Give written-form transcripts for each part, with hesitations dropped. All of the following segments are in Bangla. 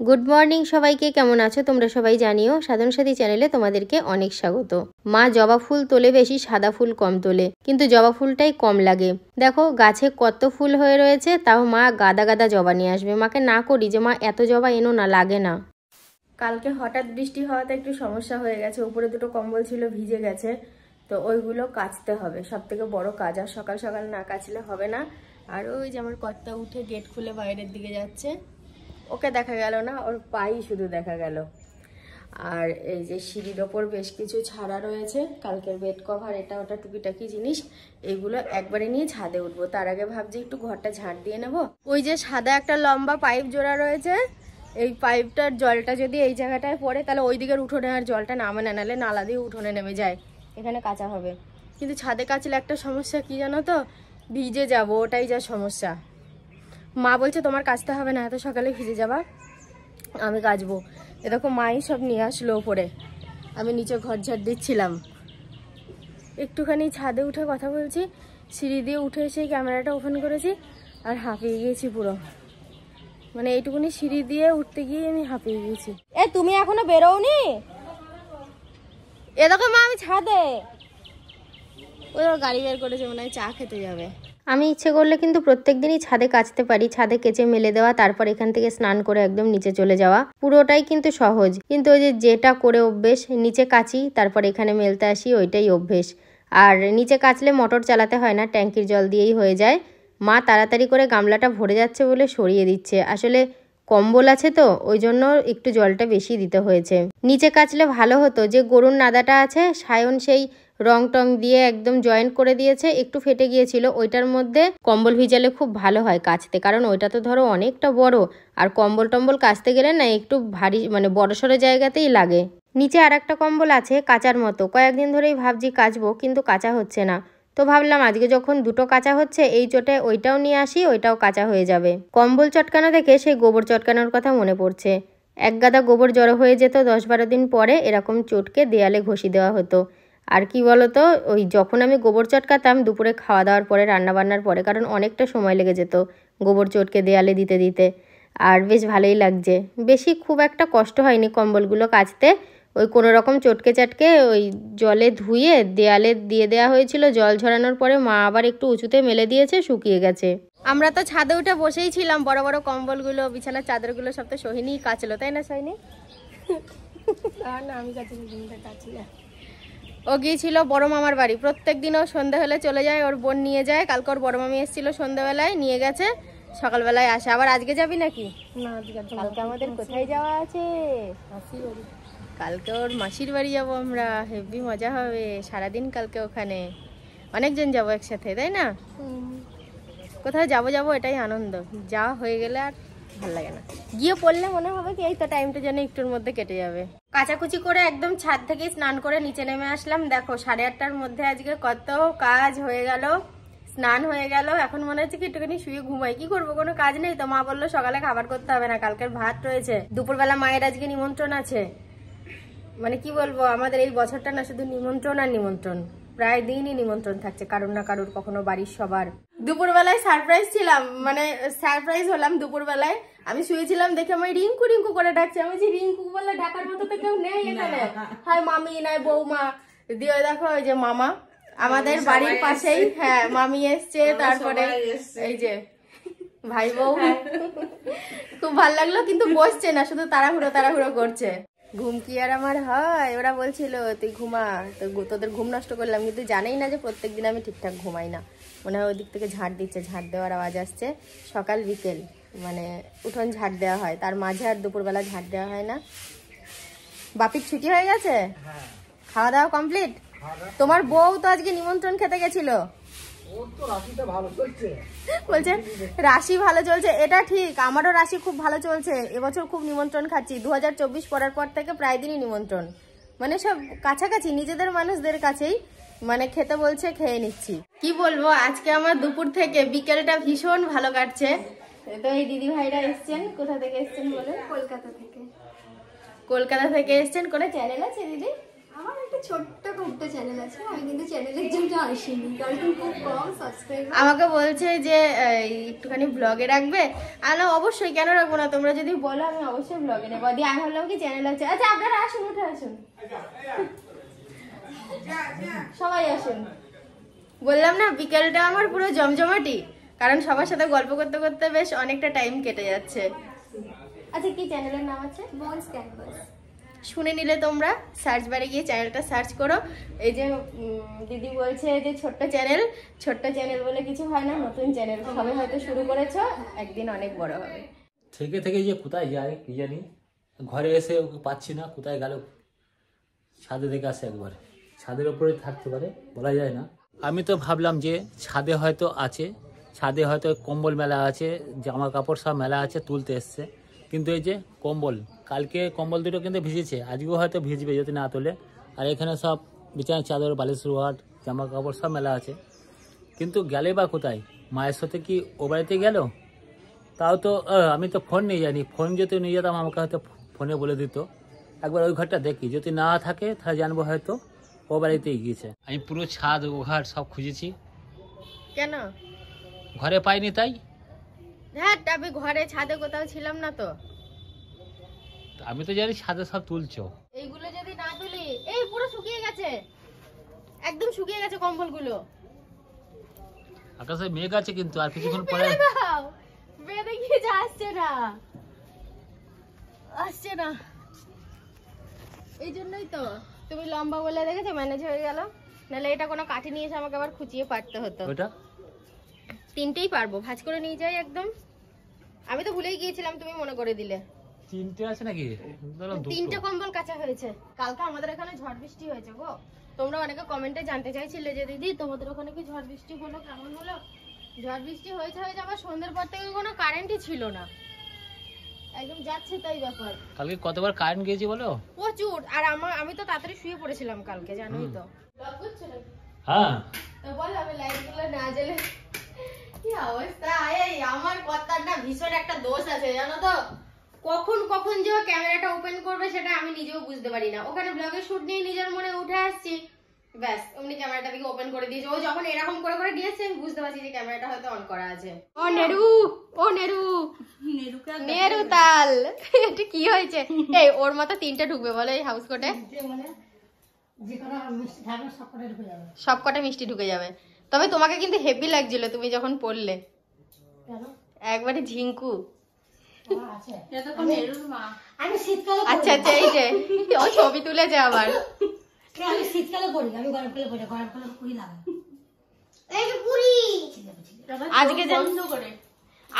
গুড মর্নিং সবাইকে, কেমন আছো তোমরা সবাই জানিও। সাধন সাথী চ্যানেলে তোমাদেরকে অনেক স্বাগত। মা জবা ফুল তোলে বেশি, সাদা ফুল কম তোলে, কিন্তু জবা ফুলটাই কম লাগে। দেখো গাছে কত ফুল হয়ে রয়েছে, তাও মা গাদা গাদা জবা নিয়ে আসবে। মাকে না করি যে মা এত জবা এনো না, লাগে না। কালকে হঠাৎ বৃষ্টি হওয়াতে একটু সমস্যা হয়ে গেছে, উপরে দুটো কম্বল ছিল ভিজে গেছে, তো ওইগুলো কাচতে হবে। সব থেকে বড় কাজ, আর সকাল সকাল না কাচলে হবে না। আর ওই যে আমার কর্তা উঠে গেট খুলে বাইরের দিকে যাচ্ছে, ওকে দেখা গেল না, ওর পাই শুধু দেখা গেল। আর এই যে সিঁড়ির ওপর বেশ কিছু ছাড়া রয়েছে, কালকের বেড কভার এটা ওটা টুকিটাকি জিনিস, এগুলো একবারে নিয়ে ছাদে উঠবো। তার আগে ভাবছি একটু ঘরটা ঝাড় দিয়ে নেব। ওই যে সাদা একটা লম্বা পাইপ জোড়া রয়েছে, এই পাইপটার জলটা যদি এই জায়গাটায় পড়ে তাহলে ওই দিকের উঠোনে আর জলটা নামে না, নাহলে নালা দিয়ে উঠোনে নেমে যায়। এখানে কাঁচা হবে, কিন্তু ছাদে কাচলে একটা সমস্যা কি জানো তো, ভিজে যাব, ওটাই যা সমস্যা। মা বলছে তোমার কাচতে হবে না, এত সকালে ভিজে যাবা, আমি কাচবো। এরকম মাই সব নিয়ে আসলো ওপরে, আমি নিচে ঘর ঝাড় দিচ্ছিলাম। একটুখানি ছাদে উঠে কথা বলছি, সিঁড়ি দিয়ে উঠে এসে ক্যামেরাটা ওপেন করেছি আর হাঁপিয়ে গিয়েছি পুরো। মানে এইটুকুনি সিঁড়ি দিয়ে উঠতে গিয়ে আমি হাঁপিয়ে গিয়েছি। এ তুমি এখনো বেরোওনি? এ দেখো মা, আমি ছাদে। ওই গাড়ি বের করেছে, মনে হয় চা খেতে যাবে। আমি ইচ্ছে করলে কিন্তু প্রত্যেক দিনই ছাদে কাচতে পারি, ছাদে কেচে মেলে দেওয়া, তারপর এখান থেকে স্নান করে একদম নিচে চলে যাওয়া, পুরোটাই কিন্তু সহজ। কিন্তু ওই যে যেটা করে অভ্যেস, নিচে কাচি তারপর এখানে মেলতে আসি, ওইটাই অভ্যেস। আর নিচে কাচলে মোটর চালাতে হয় না, ট্যাঙ্কির জল দিয়েই হয়ে যায়। মা তাড়াতাড়ি করে গামলাটা ভরে যাচ্ছে বলে সরিয়ে দিচ্ছে, আসলে কম্বল আছে তো ওই জন্য একটু জলটা বেশি দিতে হয়েছে। নিচে কাচলে ভালো হতো, যে গরুর নাদাটা আছে সায়ন সেই রং টং দিয়ে একদম জয়েন্ট করে দিয়েছে, একটু ফেটে গিয়েছিল, ওইটার মধ্যে কম্বল ভিজালে খুব ভালো হয় কাচতে, কারণ ওইটা তো ধরো অনেকটা বড়, আর কম্বল টম্বল কাচতে গেলে না একটু ভারী, মানে বড়সড় জায়গাতেই লাগে। নিচে আর একটা কম্বল আছে কাচার মতো, কয়েকদিন ধরেই ভাবছি কাচবো, কিন্তু কাচা হচ্ছে না। তো ভাবলাম আজকে যখন দুটো কাচা হচ্ছে, এই চোটে ওইটাও নিয়ে আসি, ওইটাও কাচা হয়ে যাবে। কম্বল চটকানো দেখে সেই গোবর চটকানোর কথা মনে পড়ছে। এক গাদা গোবর জড়ো হয়ে যেত, 10-12 দিন পরে এরকম চটকে দেয়ালে ঘষি দেওয়া হতো। আর কি বলতো, ওই যখন আমি গোবর চটকাতাম দুপুরে খাওয়া দাওয়ার পরে, রান্নাবান্নার পরে, কারণ অনেকটা সময় লেগে যেত গোবর চটকে দেয়ালে দিতে দিতে, আর বেশ ভালোই লাগছে। বেশি খুব একটা কষ্ট হয়নি কম্বলগুলো কাচতে, ওই কোনো রকম চটকে চাটকে ওই জলে ধুয়ে দেয়ালে দিয়ে দেওয়া হয়েছিল। জল ঝরানোর পরে মা আবার একটু উঁচুতে মেলে দিয়েছে, শুকিয়ে গেছে। আমরা তো ছাদে উঠে বসেই ছিলাম, বড় বড় কম্বলগুলো, বিছানার চাদরগুলো সব তো সোহিনীই কাচলো, তাই না সোহিনী? না আমি কাচি। ও গিয়েছিল বড় মামার বাড়ি, প্রত্যেক দিন ও সন্ধ্যা হলে চলে যায়, ওর বোন নিয়ে যায়। কালকে ওর বড় মামি এসেছিল, সন্ধ্যাবেলায় নিয়ে গেছে, সকালবেলায় আসে। আবার আজকে যাবি নাকি? না, কালকে আমাদের কোথায় যাওয়া আছে? কালকে ওর মাসির বাড়ি যাবো আমরা, হেভি মজা হবে সারাদিন কালকে ওখানে, অনেকজন যাবো একসাথে, তাই না? কোথাও যাবো যাবো এটাই আনন্দ, যাওয়া হয়ে গেলে আর ভালো লাগে না, গিয়ে পড়লে মনে হবে কি এই তো টাইমটা যেন একটুর মধ্যে কেটে যাবে। কাচাকুচি করে একদম ছাদ থেকে স্নান করে নিচে নেমে আসলাম। দেখো 8:30টার মধ্যে আজকে কত কাজ হয়ে গেল, স্নান হয়ে গেল। এখন মনে হচ্ছে কি একটুখানি শুয়ে ঘুমাই, কি করবো, কোনো কাজ নেই তো। মা বললো সকালে খাবার করতে হবে না, কালকের ভাত রয়েছে। দুপুরবেলা মায়ের আজকে নিমন্ত্রণ আছে, মানে কি বলবো, আমাদের এই বছরটা না শুধু নিমন্ত্রণ আর নিমন্ত্রণ, প্রায় দিনই নিমন্ত্রণ থাকছে কারুর না কারুর, কখনো বাড়ির সবার। দুপুরবেলায় সারপ্রাইজ ছিলাম, মানে সারপ্রাইজ হলাম দুপুরবেলায়। আমি শুয়েছিলাম দেখে আমি রিঙ্কু রিঙ্কু করে ডাকছে, আমি যে রিঙ্কু বলে ডাকার মতো তো কেউ নেই এখানে, হয় মামি নাই বৌমা, দিয়ে দেখো ওই যে মামা আমাদের বাড়ির পাশেই, হ্যাঁ মামি এসছে, তারপরে এই যে ভাই বউ। খুব ভালো লাগলো, কিন্তু বসছে না, শুধু তাড়াহুড়ো তাড়াহুড়ো করছে। ঘুম কি আর আমার হয়, ওরা বলছিল তুই ঘুমা, তো তোদের ঘুম নষ্ট করলাম, কিন্তু জানেই না যে প্রত্যেকদিন আমি ঠিকঠাক ঘুমাই না। মনে হয় ওই দিক থেকে ঝাড় দিচ্ছে, ঝাড় দেওয়ার আওয়াজ আসছে। সকাল বিকেল মানে উঠোন ঝাড় দেওয়া হয়, তার মাঝে আর দুপুরবেলা ঝাড় দেওয়া হয় না। বাপির ছুটি হয়ে গেছে, খাওয়া দাওয়া কমপ্লিট। তোমার বউ তো আজকে নিমন্ত্রণ খেতে গেছিল, বলছে রাশি ভালো চলছে। এটা ঠিক, আমারও রাশি খুব ভালো চলছে, এবছর খুব নিমন্ত্রণ খাচ্ছি। 2024 পড়ার পর থেকে প্রায় দিনই নিমন্ত্রণ, মানে সব কাছাকাছি নিজেদের মানুষদের কাছেই, মানে খেতে বলছে, খেয়ে নিচ্ছি। কি বলবো, আজকে আমার দুপুর থেকে বিকেলটা ভীষণ ভালো কাটছে। তো এই দিদি ভাইরা এসছেন, কোথা থেকে এসছেন বলে? কলকাতা থেকে। কলকাতা থেকে এসছেন, কোনো চ্যানেল আছে দিদি? আমার একটা ছোট্ট একটা চ্যানেল আছে, আমি কিন্তু চ্যানেলের জন্য আসিনি কারণ খুব কম সাবস্ক্রাইবার। আমাকে বলছে যে একটুখানি ব্লগে রাখবে, আমি অবশ্যই কেন রাখবো না, তোমরা যদি বলো আমি অবশ্যই ব্লগে নেবো। দিয়ে আমি ভাবলাম কি চ্যানেল আছে। আচ্ছা আপনারা আসুন, উঠে আসুন, সবাই আসুন। বললাম না বিকেলটা আমার পুরো জমজমাটি, কারণ সবার সাথে গল্প করতে করতে বেশ অনেকটা টাইম কেটে যাচ্ছে। আচ্ছা কি চ্যানেলের নাম আছে? মনস ক্যানভাস। শুনে নিলে তোমরা, সার্চ বারে গিয়ে চ্যানেলটা সার্চ করো। এই যে দিদি বলছে যে ছোট্ট চ্যানেল বলে কিছু হয় না, নতুন চ্যানেল সবে হয়তো শুরু করেছো, একদিন অনেক বড় হবে। থেকে থেকে যে কোথায় যায় কি জানি, ঘরে এসে ওকে পাচ্ছি না, কোথায় গেল। ছাদে দেখে আসে একবার, ছাদের ওপরে থাকতে পারে, বলা যায় না। আমি তো ভাবলাম যে ছাদে হয়তো আছে, ছাদে হয়তো কম্বল মেলা আছে, জামা কাপড় সব মেলা আছে, তুলতে এসছে। কিন্তু এই যে কম্বল, কালকে কম্বল দুটো কিন্তু ভিজেছে, আজকেও হয়তো ভিজবে যদি না তোলে। আর এখানে সব বিছানার চাদর, বালিশ, রোয়াট, জামা কাপড় সব মেলা আছে। কিন্তু গেলে বা কোথায়? মায়ের সাথে কি ও বাড়িতে গেল? তাও তো আমি তো ফোন নিয়ে যাইনি, ফোন যদি নিয়ে যেতাম আমাকে হয়তো ফোনে বলে দিত। একবার ওই ঘরটা দেখি, যদি না থাকে তাহলে জানবো হয়তো ও বাড়িতেই গিয়েছে। আমি পুরো ছাদ ও ঘর সব খুঁজেছি, কেন? ঘরে পাইনি তাই। হ্যাঁ আমি ঘরে ছাদে কোথাও ছিলাম না তো। আমি তো জানি ছাদে সব তুলছো। এইগুলো যদি না তুলি, এই পুরো শুকিয়ে গেছে, একদম শুকিয়ে গেছে কম্বলগুলো। আকাশে মেঘ আছে কিন্তু আর কিছুক্ষণ পরে বেঁধে গিয়েছে, আসছে না। এই জন্যই তো তুমি লম্বা বলে দেখেছো ম্যানেজ হয়ে গেল, নাহলে এটা কোনো কাঠি নিয়ে এসে আমাকে আবার খুঁচিয়ে পারতে হতো। ওটা তিনটেই পারবো, ভাঁজ করে নিয়ে যাই একদম। আমি তো ভুলেই গিয়েছিলাম, তুমি মনে করে দিলে। তিনটে আছে নাকি? তিনটে কম্বল কাঁচা হয়েছে। কালকে আমাদের এখানে ঝড় বৃষ্টি হয়েছে গো। তোমরা অনেকে কমেন্টে জানতে চাইছিলে যে দিদি তোমাদের ওখানে কি ঝড় বৃষ্টি হলো, কেমন হলো? ঝড় বৃষ্টি হয়েছে আবার সন্ধ্যের পর থেকে কোনো কারেন্টই ছিল না, একদম যাচ্ছে তাই ব্যাপার। কালকে কতবার কারেন্ট গিয়েছি বলো? প্রচুর। আর আমি তো তাড়াতাড়ি শুয়ে পড়েছিলাম কালকে, জানোই তো। ব্লগ করছো নাকি? হ্যাঁ তো বল, আমি লাইটগুলো না জ্বেলে কি অবস্থা। এই আমার কথার না ভীষণ একটা দোষ আছে জানো তো, কখন যে ক্যামেরাটা ওপেন করবে সেটা আমি নিজেও বুঝতে পারি না। ওখানে ব্লগের শুট নিয়ে নিজের মনে উঠে আসছি, ব্যাস অমনি ক্যামেরাটা দিকে ওপেন করে দিয়েছে। ও যখন এরকম করে দিয়েছে আমি বুঝতে পারছি যে ক্যামেরাটা হয়তো অন করা আছে। ও নেরু তাল এটা কি হয়েছে? এই ওর মতো তিনটে ঢুকবে বলো এই হাউস কোটে, সবকটা মিষ্টি ঢুকে যাবে। তবে তোমাকে কিন্তু হেভি লাগছিল তুমি যখন পড়লে, একবারে ঝিঙ্কু। আচ্ছা এই যে ও ছবি তুলেছে আবার। আমি শীতকালে পড়ি, আমি গরমকালে পড়ি, গরমকালে পুরি লাগে।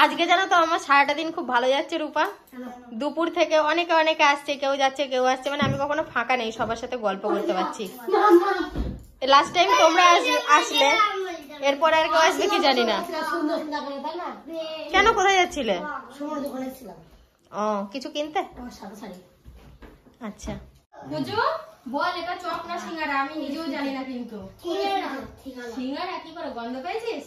আজকে জানো তো আমার সারাটা দিন খুব ভালো যাচ্ছে রূপা। দুপুর থেকে অনেকে আসছে, কেউ যাচ্ছে কেউ আসছে, মানে আমি কখনো ফাঁকা নেই, সবার সাথে গল্প করতে পারছি। লাস্ট টাইম তোমরা আসলে, এরপর আর কেউ আসবে কি জানি না। কেন, কোথায় যাচ্ছিলে? ও কিছু কিনতে? আচ্ছা বুঝো, বল এটা চপ না সিঙ্গারা, আমি নিজেও জানি না কিন্তু। সিঙ্গারা কি করে, গন্ধ পেয়েছিস?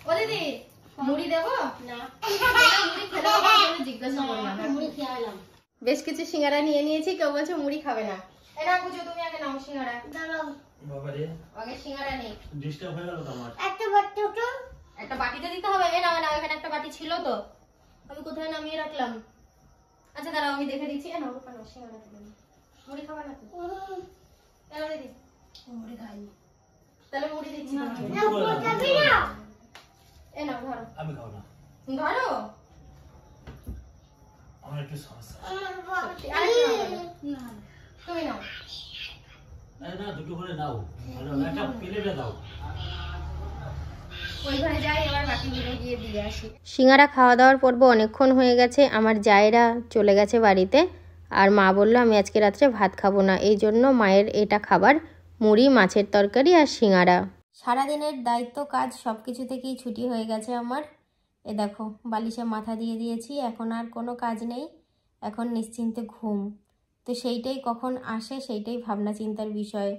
ও দিদি মুড়ি দেবো না? জিজ্ঞাসা করলাম। বেশ কিছু সিঙ্গারা নিয়ে নিয়েছি, কেউ বলছে মুড়ি খাবে না। এটা বুঝো, তুমি আগে নাও সিঙ্গারা। আগে সিঙ্গারা নেই, একটা বাটিতে দিতে হবে। এ নাও এখানে একটা বাটি ছিল তো, আমি কোথায় নামিয়ে রাখলাম। আচ্ছা দাঁড়াও আমি দেখে দিচ্ছি। এ নাও সিঙ্গারা দিদি, মুড়ি খাবে না তো? এলো দিদি, মুড়ি খাইনি, তাহলে মুড়ি দিচ্ছি। এ নাও ধরো। আমি খাবো না, ধরো। আমার একটু সমস্যা। তুমি নাও। না দুটো করে নাও, ভালো একটা প্লেটে দাও। সিঙ্গারা খাওয়া দাওয়ার পর্ব অনেকক্ষণ হয়ে গেছে, আমার জায়েরা চলে গেছে বাড়িতে। আর মা বললো আমি আজকে রাত্রে ভাত খাবো না, এই জন্য মায়ের এটা খাবার, মুড়ি, মাছের তরকারি আর সিঙ্গারা। সারাদিনের দায়িত্ব কাজ সব কিছু থেকেই ছুটি হয়ে গেছে আমার। এ দেখো বালিশে মাথা দিয়ে দিয়েছি, এখন আর কোনো কাজ নেই, এখন নিশ্চিন্তে ঘুম। তো সেইটাই কখন আসে সেইটাই ভাবনা চিন্তার বিষয়,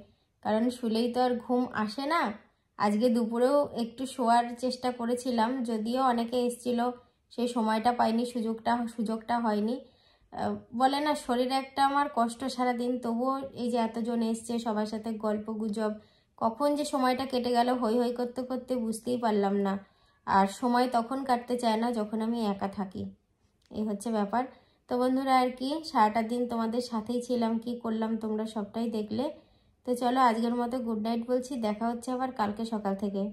কারণ শুলেই তো আর ঘুম আসে না। আজকে দুপুরেও একটু শোয়ার চেষ্টা করেছিলাম, যদিও অনেকে এসেছিল, সেই সময়টা পাইনি, সুযোগটা হয়নি। বলে না শরীরে একটা আমার কষ্ট সারাদিন, তবুও এই যে এতজন এসছে সবার সাথে গল্প গুজব, কখন যে সময়টা কেটে গেল হই হই করতে করতে বুঝতেই পারলাম না। আর সময় তখন কাটতে চায় না যখন আমি একা থাকি, এই হচ্ছে ব্যাপার। তো বন্ধুরা আর কি, সারাটা দিন তোমাদের সাথেই ছিলাম, কি করলাম তোমরা সবটাই দেখলে। তো চলো আজকের মতো গুড নাইট বলছি, দেখা হচ্ছে আবার কালকে সকাল থেকে।